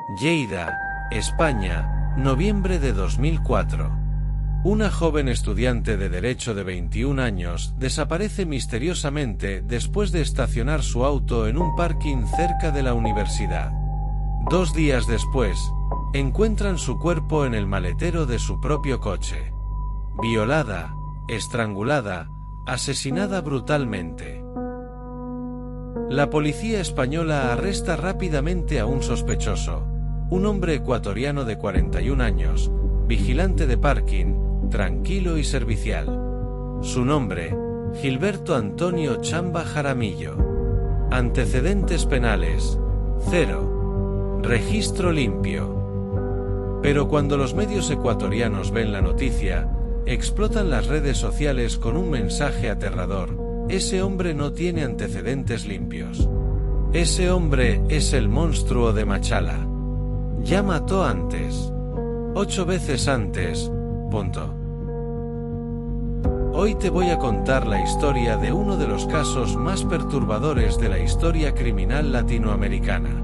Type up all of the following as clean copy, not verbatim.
Lleida, España, noviembre de 2004. Una joven estudiante de Derecho de 21 años desaparece misteriosamente después de estacionar su auto en un parking cerca de la universidad. 2 días después, encuentran su cuerpo en el maletero de su propio coche. Violada, estrangulada, asesinada brutalmente. La policía española arresta rápidamente a un sospechoso, un hombre ecuatoriano de 41 años, vigilante de parking, tranquilo y servicial. Su nombre, Gilberto Antonio Chamba Jaramillo. Antecedentes penales, 0. Registro limpio. Pero cuando los medios ecuatorianos ven la noticia, explotan las redes sociales con un mensaje aterrador: ese hombre no tiene antecedentes limpios. Ese hombre es el monstruo de Machala. Ya mató antes. 8 veces antes. Punto. Hoy te voy a contar la historia de uno de los casos más perturbadores de la historia criminal latinoamericana.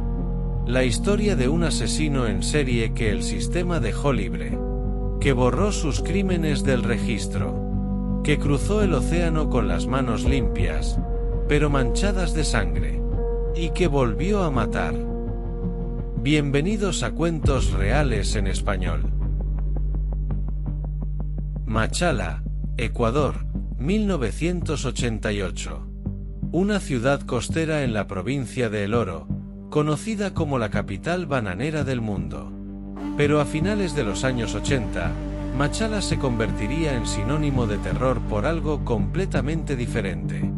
La historia de un asesino en serie que el sistema dejó libre, que borró sus crímenes del registro, que cruzó el océano con las manos limpias, pero manchadas de sangre, y que volvió a matar. Bienvenidos a Cuentos Reales en Español. Machala, Ecuador, 1988. Una ciudad costera en la provincia de El Oro, conocida como la capital bananera del mundo. Pero a finales de los años 80, Machala se convertiría en sinónimo de terror por algo completamente diferente.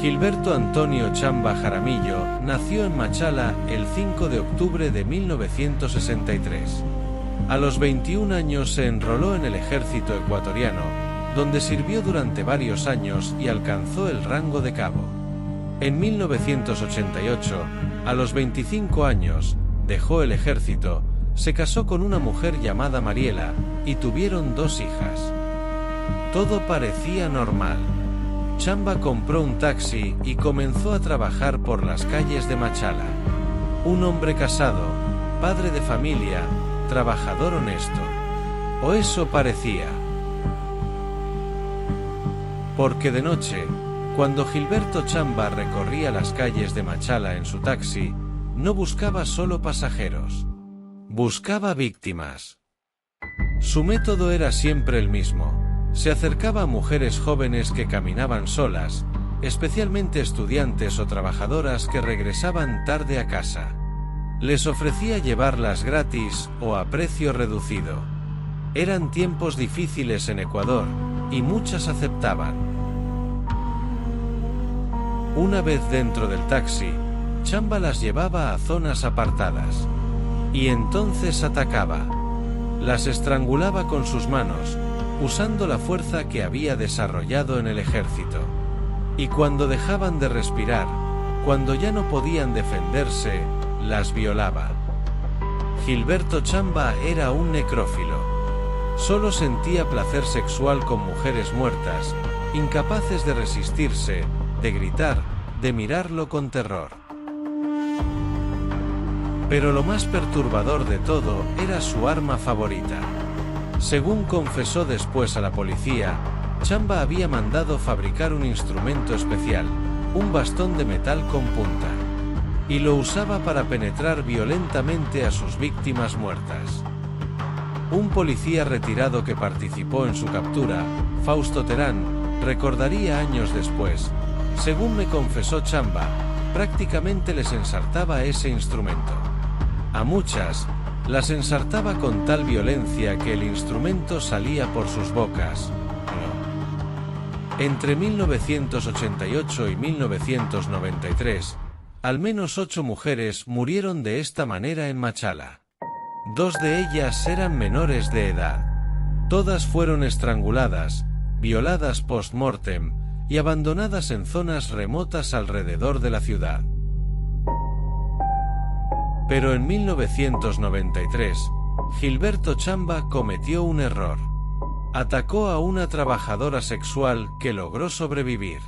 Gilberto Antonio Chamba Jaramillo nació en Machala el 5 de octubre de 1963. A los 21 años se enroló en el ejército ecuatoriano, donde sirvió durante varios años y alcanzó el rango de cabo. En 1988, a los 25 años, dejó el ejército, se casó con una mujer llamada Mariela, y tuvieron 2 hijas. Todo parecía normal. Chamba compró un taxi y comenzó a trabajar por las calles de Machala. Un hombre casado, padre de familia, trabajador honesto. O eso parecía. Porque de noche, cuando Gilberto Chamba recorría las calles de Machala en su taxi, no buscaba solo pasajeros. Buscaba víctimas. Su método era siempre el mismo. Se acercaba a mujeres jóvenes que caminaban solas, especialmente estudiantes o trabajadoras que regresaban tarde a casa. Les ofrecía llevarlas gratis o a precio reducido. Eran tiempos difíciles en Ecuador, y muchas aceptaban. Una vez dentro del taxi, Chamba las llevaba a zonas apartadas. Y entonces atacaba. Las estrangulaba con sus manos, usando la fuerza que había desarrollado en el ejército. Y cuando dejaban de respirar, cuando ya no podían defenderse, las violaba. Gilberto Chamba era un necrófilo. Solo sentía placer sexual con mujeres muertas, incapaces de resistirse, de gritar, de mirarlo con terror. Pero lo más perturbador de todo era su arma favorita. Según confesó después a la policía, Chamba había mandado fabricar un instrumento especial, un bastón de metal con punta, y lo usaba para penetrar violentamente a sus víctimas muertas. Un policía retirado que participó en su captura, Fausto Terán, recordaría años después: según me confesó Chamba, prácticamente les ensartaba ese instrumento. A muchas, las ensartaba con tal violencia que el instrumento salía por sus bocas. Entre 1988 y 1993, al menos 8 mujeres murieron de esta manera en Machala. 2 de ellas eran menores de edad. Todas fueron estranguladas, violadas post-mortem y abandonadas en zonas remotas alrededor de la ciudad. Pero en 1993, Gilberto Chamba cometió un error. Atacó a una trabajadora sexual que logró sobrevivir.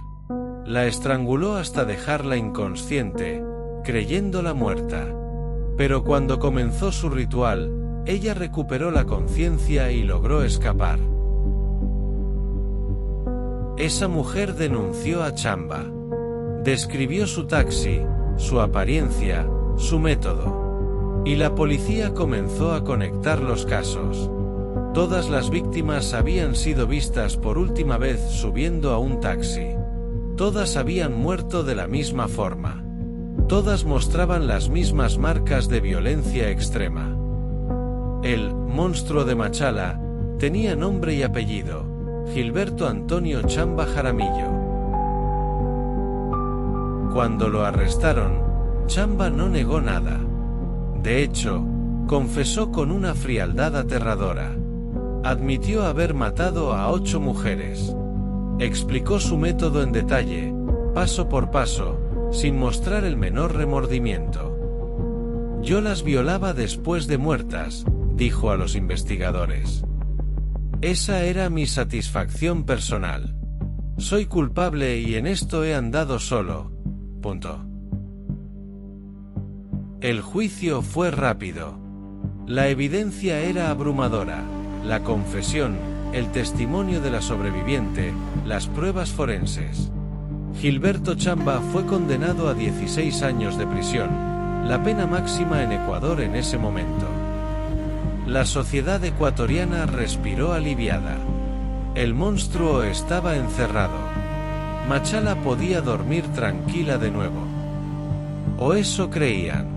La estranguló hasta dejarla inconsciente, creyéndola muerta. Pero cuando comenzó su ritual, ella recuperó la conciencia y logró escapar. Esa mujer denunció a Chamba. Describió su taxi, su apariencia, su método. Y la policía comenzó a conectar los casos. Todas las víctimas habían sido vistas por última vez subiendo a un taxi. Todas habían muerto de la misma forma. Todas mostraban las mismas marcas de violencia extrema. El monstruo de Machala tenía nombre y apellido: Gilberto Antonio Chamba Jaramillo. Cuando lo arrestaron, Chamba no negó nada. De hecho, confesó con una frialdad aterradora. Admitió haber matado a 8 mujeres. Explicó su método en detalle, paso por paso, sin mostrar el menor remordimiento. Yo las violaba después de muertas, dijo a los investigadores. Esa era mi satisfacción personal. Soy culpable y en esto he andado solo. Punto. El juicio fue rápido. La evidencia era abrumadora. La confesión, el testimonio de la sobreviviente, las pruebas forenses. Gilberto Chamba fue condenado a 16 años de prisión, la pena máxima en Ecuador en ese momento. La sociedad ecuatoriana respiró aliviada. El monstruo estaba encerrado. Machala podía dormir tranquila de nuevo. O eso creían.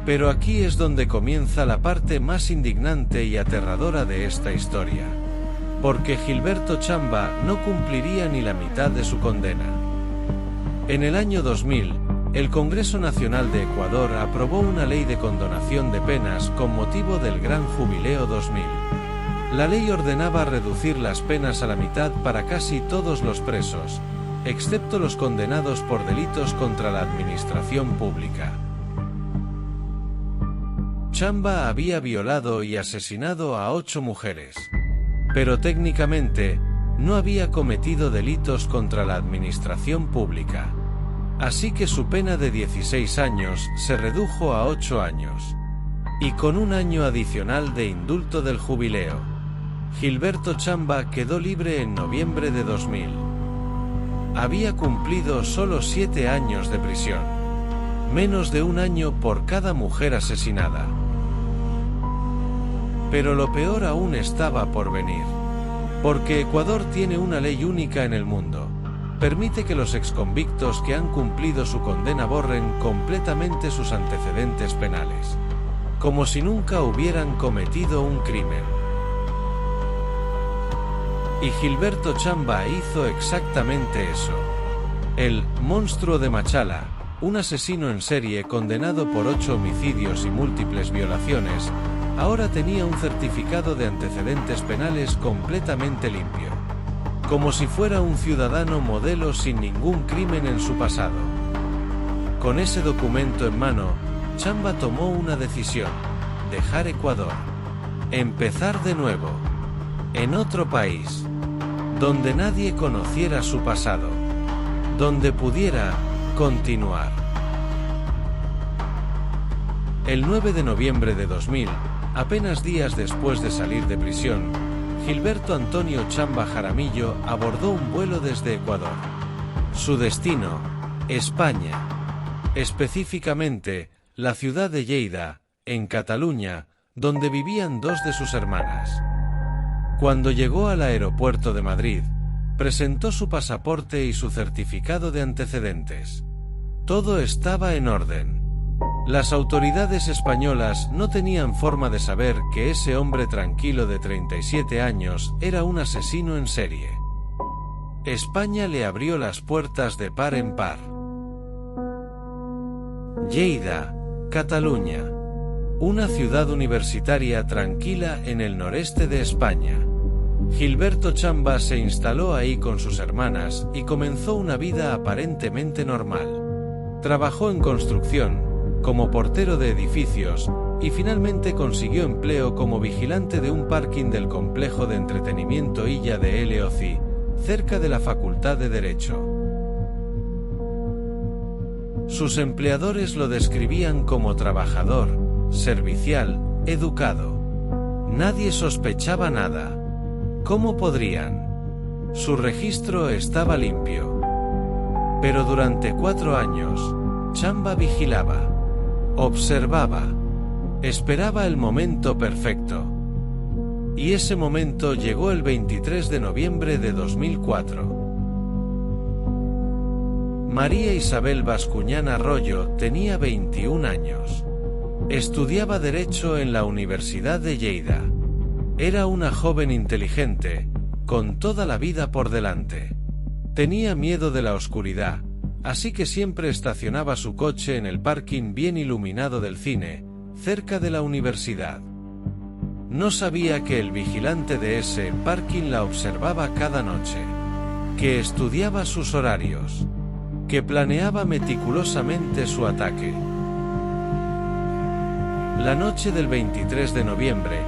Pero aquí es donde comienza la parte más indignante y aterradora de esta historia. Porque Gilberto Chamba no cumpliría ni la mitad de su condena. En el año 2000, el Congreso Nacional de Ecuador aprobó una ley de condonación de penas con motivo del Gran Jubileo 2000. La ley ordenaba reducir las penas a la mitad para casi todos los presos, excepto los condenados por delitos contra la administración pública. Chamba había violado y asesinado a 8 mujeres. Pero técnicamente, no había cometido delitos contra la administración pública. Así que su pena de 16 años se redujo a 8 años. Y con un año adicional de indulto del jubileo. Gilberto Chamba quedó libre en noviembre de 2000. Había cumplido solo 7 años de prisión. Menos de un año por cada mujer asesinada. Pero lo peor aún estaba por venir. Porque Ecuador tiene una ley única en el mundo. Permite que los exconvictos que han cumplido su condena borren completamente sus antecedentes penales. Como si nunca hubieran cometido un crimen. Y Gilberto Chamba hizo exactamente eso. El monstruo de Machala, un asesino en serie condenado por 8 homicidios y múltiples violaciones, ahora tenía un certificado de antecedentes penales completamente limpio. Como si fuera un ciudadano modelo sin ningún crimen en su pasado. Con ese documento en mano, Chamba tomó una decisión: dejar Ecuador. Empezar de nuevo. En otro país. Donde nadie conociera su pasado. Donde pudiera continuar. El 9 de noviembre de 2000, apenas días después de salir de prisión, Gilberto Antonio Chamba Jaramillo abordó un vuelo desde Ecuador. Su destino, España. Específicamente, la ciudad de Lleida, en Cataluña, donde vivían 2 de sus hermanas. Cuando llegó al aeropuerto de Madrid, presentó su pasaporte y su certificado de antecedentes. Todo estaba en orden. Las autoridades españolas no tenían forma de saber que ese hombre tranquilo de 37 años era un asesino en serie. España le abrió las puertas de par en par. Lleida, Cataluña. Una ciudad universitaria tranquila en el noreste de España. Gilberto Chamba se instaló ahí con sus hermanas y comenzó una vida aparentemente normal. Trabajó en construcción, como portero de edificios, y finalmente consiguió empleo como vigilante de un parking del complejo de entretenimiento Illa de El Eoci, cerca de la Facultad de Derecho. Sus empleadores lo describían como trabajador, servicial, educado. Nadie sospechaba nada. ¿Cómo podrían? Su registro estaba limpio. Pero durante 4 años, Chamba vigilaba, observaba, esperaba el momento perfecto. Y ese momento llegó el 23 de noviembre de 2004. María Isabel Bascuñán Arroyo tenía 21 años. Estudiaba Derecho en la Universidad de Lleida. Era una joven inteligente, con toda la vida por delante. Tenía miedo de la oscuridad, así que siempre estacionaba su coche en el parking bien iluminado del cine, cerca de la universidad. No sabía que el vigilante de ese parking la observaba cada noche, que estudiaba sus horarios, que planeaba meticulosamente su ataque. La noche del 23 de noviembre,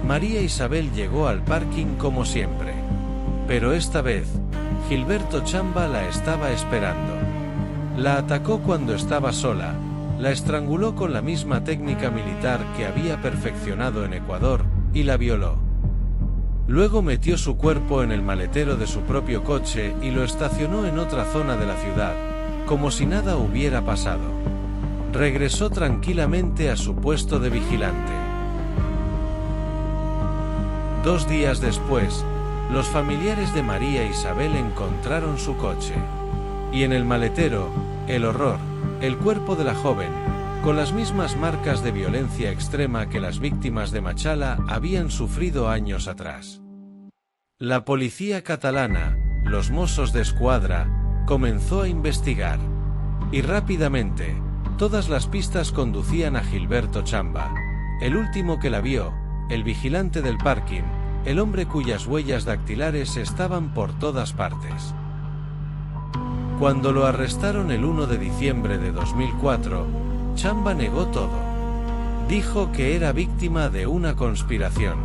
María Isabel llegó al parking como siempre. Pero esta vez, Gilberto Chamba la estaba esperando. La atacó cuando estaba sola, la estranguló con la misma técnica militar que había perfeccionado en Ecuador, y la violó. Luego metió su cuerpo en el maletero de su propio coche y lo estacionó en otra zona de la ciudad, como si nada hubiera pasado. Regresó tranquilamente a su puesto de vigilante. 2 días después, los familiares de María Isabel encontraron su coche. Y en el maletero, el horror, el cuerpo de la joven, con las mismas marcas de violencia extrema que las víctimas de Machala habían sufrido años atrás. La policía catalana, los Mossos d'Esquadra, comenzó a investigar. Y rápidamente, todas las pistas conducían a Gilberto Chamba, el último que la vio, el vigilante del parking, el hombre cuyas huellas dactilares estaban por todas partes. Cuando lo arrestaron el 1 de diciembre de 2004, Chamba negó todo. Dijo que era víctima de una conspiración,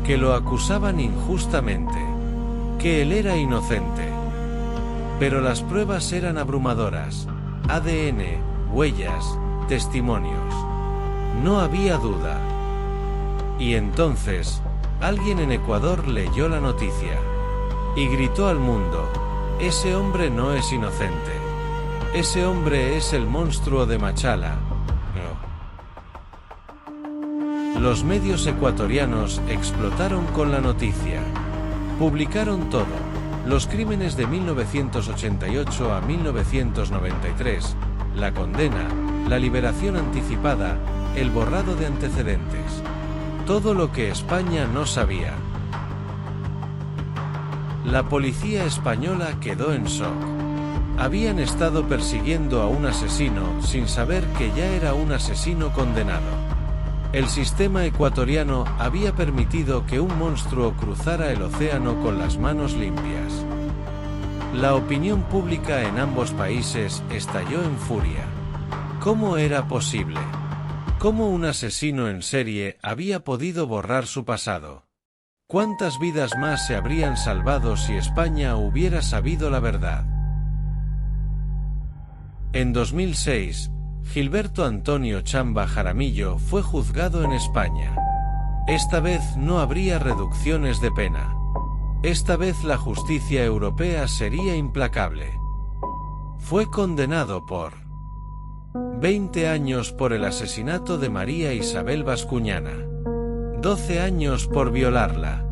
que lo acusaban injustamente, que él era inocente. Pero las pruebas eran abrumadoras: ADN, huellas, testimonios. No había duda. Y entonces, alguien en Ecuador leyó la noticia y gritó al mundo: ese hombre no es inocente. Ese hombre es el monstruo de Machala. No. Los medios ecuatorianos explotaron con la noticia. Publicaron todo: los crímenes de 1988 a 1993, la condena, la liberación anticipada, el borrado de antecedentes. Todo lo que España no sabía. La policía española quedó en shock. Habían estado persiguiendo a un asesino sin saber que ya era un asesino condenado. El sistema ecuatoriano había permitido que un monstruo cruzara el océano con las manos limpias. La opinión pública en ambos países estalló en furia. ¿Cómo era posible? ¿Cómo un asesino en serie había podido borrar su pasado? ¿Cuántas vidas más se habrían salvado si España hubiera sabido la verdad? En 2006, Gilberto Antonio Chamba Jaramillo fue juzgado en España. Esta vez no habría reducciones de pena. Esta vez la justicia europea sería implacable. Fue condenado por 20 años por el asesinato de María Isabel Bascuñana, 12 años por violarla,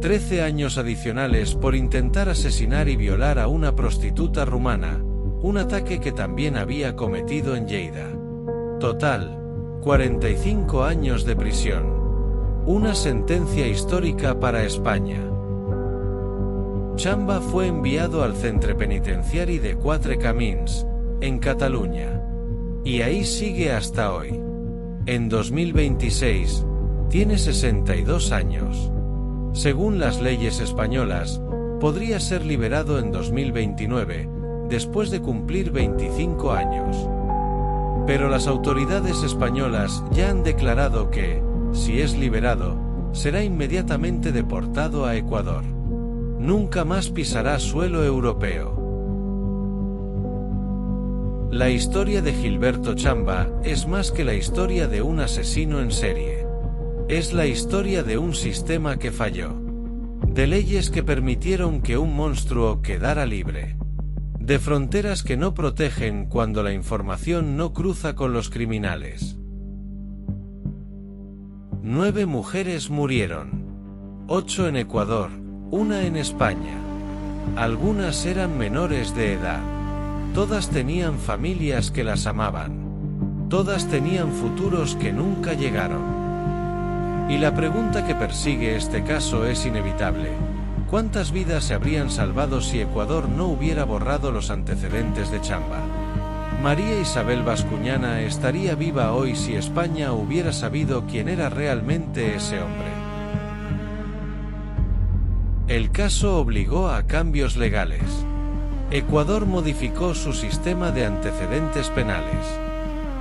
13 años adicionales por intentar asesinar y violar a una prostituta rumana, un ataque que también había cometido en Lleida. Total, 45 años de prisión. Una sentencia histórica para España. Chamba fue enviado al centre penitenciari de Quatre Camins, en Cataluña. Y ahí sigue hasta hoy. En 2026, tiene 62 años. Según las leyes españolas, podría ser liberado en 2029, después de cumplir 25 años. Pero las autoridades españolas ya han declarado que, si es liberado, será inmediatamente deportado a Ecuador. Nunca más pisará suelo europeo. La historia de Gilberto Chamba es más que la historia de un asesino en serie. Es la historia de un sistema que falló. De leyes que permitieron que un monstruo quedara libre. De fronteras que no protegen cuando la información no cruza con los criminales. 9 mujeres murieron. 8 en Ecuador, 1 en España. Algunas eran menores de edad. Todas tenían familias que las amaban. Todas tenían futuros que nunca llegaron. Y la pregunta que persigue este caso es inevitable. ¿Cuántas vidas se habrían salvado si Ecuador no hubiera borrado los antecedentes de Chamba? María Isabel Bascuñana estaría viva hoy si España hubiera sabido quién era realmente ese hombre. El caso obligó a cambios legales. Ecuador modificó su sistema de antecedentes penales.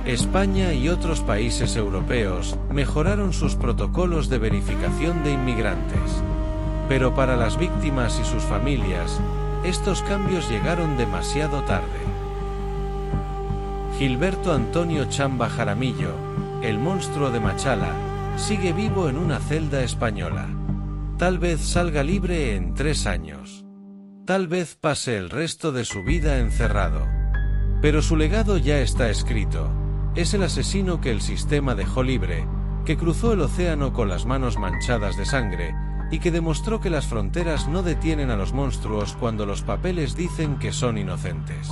España y otros países europeos mejoraron sus protocolos de verificación de inmigrantes. Pero para las víctimas y sus familias, estos cambios llegaron demasiado tarde. Gilberto Antonio Chamba Jaramillo, el monstruo de Machala, sigue vivo en una celda española. Tal vez salga libre en 3 años. Tal vez pase el resto de su vida encerrado. Pero su legado ya está escrito. Es el asesino que el sistema dejó libre, que cruzó el océano con las manos manchadas de sangre, y que demostró que las fronteras no detienen a los monstruos cuando los papeles dicen que son inocentes.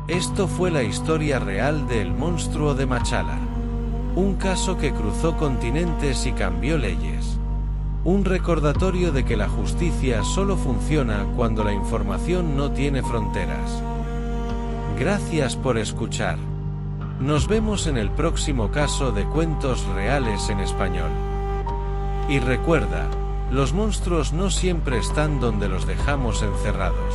Esto fue la historia real del monstruo de Machala. Un caso que cruzó continentes y cambió leyes. Un recordatorio de que la justicia solo funciona cuando la información no tiene fronteras. Gracias por escuchar. Nos vemos en el próximo caso de Cuentos Reales en Español. Y recuerda, los monstruos no siempre están donde los dejamos encerrados.